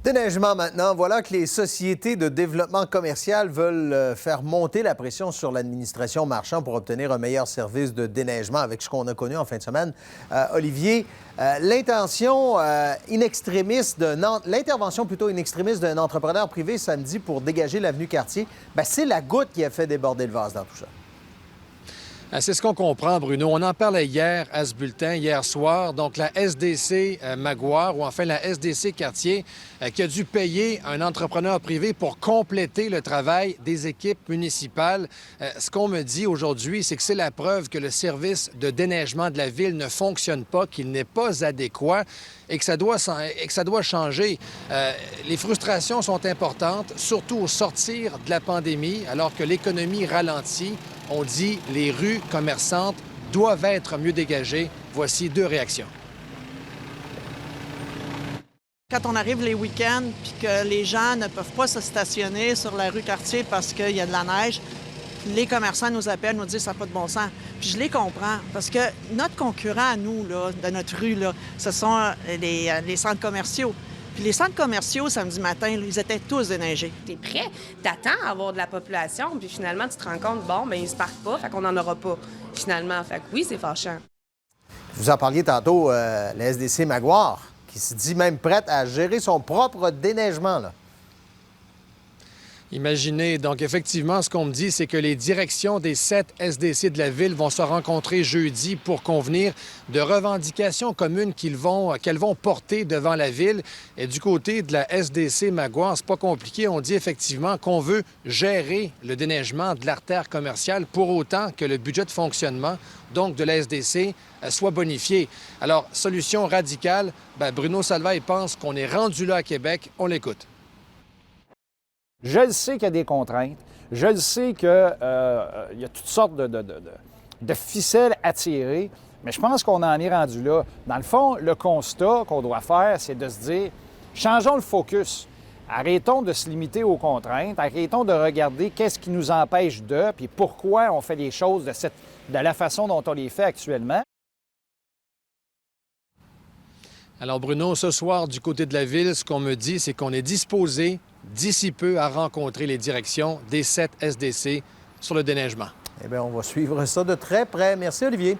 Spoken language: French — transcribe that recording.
Déneigement maintenant. Voilà que les sociétés de développement commercial veulent faire monter la pression sur l'administration Marchand pour obtenir un meilleur service de déneigement avec ce qu'on a connu en fin de semaine. Olivier, l'intervention plutôt in extremis d'un entrepreneur privé samedi pour dégager l'avenue Cartier, c'est la goutte qui a fait déborder le vase dans tout ça. C'est ce qu'on comprend, Bruno. On en parlait hier à ce bulletin, hier soir. Donc, la SDC Maguire, ou enfin la SDC Cartier, qui a dû payer un entrepreneur privé pour compléter le travail des équipes municipales. Ce qu'on me dit aujourd'hui, c'est que c'est la preuve que le service de déneigement de la ville ne fonctionne pas, qu'il n'est pas adéquat et que ça doit changer. Les frustrations sont importantes, surtout au sortir de la pandémie, alors que l'économie ralentit. On dit les rues commerçantes doivent être mieux dégagées. Voici 2 réactions. Quand on arrive les week-ends puis que les gens ne peuvent pas se stationner sur la rue Cartier parce qu'il y a de la neige, les commerçants nous appellent, nous disent « ça n'a pas de bon sens ». Puis je les comprends parce que notre concurrent à nous, là, de notre rue, là, ce sont les centres commerciaux. Puis les centres commerciaux, samedi matin, là, ils étaient tous déneigés. T'es prêt, t'attends à avoir de la population, puis finalement, tu te rends compte, ils se partent pas, fait qu'on n'en aura pas, finalement. Fait que oui, c'est fâchant. Vous en parliez tantôt, la SDC Maguire, qui se dit même prête à gérer son propre déneigement, là. Imaginez. Donc, effectivement, ce qu'on me dit, c'est que les directions des 7 SDC de la ville vont se rencontrer jeudi pour convenir de revendications communes qu'elles vont porter devant la ville. Et du côté de la SDC Maguire, c'est pas compliqué. On dit effectivement qu'on veut gérer le déneigement de l'artère commerciale pour autant que le budget de fonctionnement, donc de la SDC, soit bonifié. Alors, solution radicale, Bruno Salvaille pense qu'on est rendu là à Québec. On l'écoute. Je le sais qu'il y a des contraintes. Je le sais qu'il y a toutes sortes de ficelles à tirer, mais je pense qu'on en est rendu là. Dans le fond, le constat qu'on doit faire, c'est de se dire, changeons le focus. Arrêtons de se limiter aux contraintes. Arrêtons de regarder qu'est-ce qui nous empêche de, puis pourquoi on fait les choses de la façon dont on les fait actuellement. Alors Bruno, ce soir, du côté de la ville, ce qu'on me dit, c'est qu'on est disposé d'ici peu à rencontrer les directions des 7 SDC sur le déneigement. Eh bien, on va suivre ça de très près. Merci, Olivier.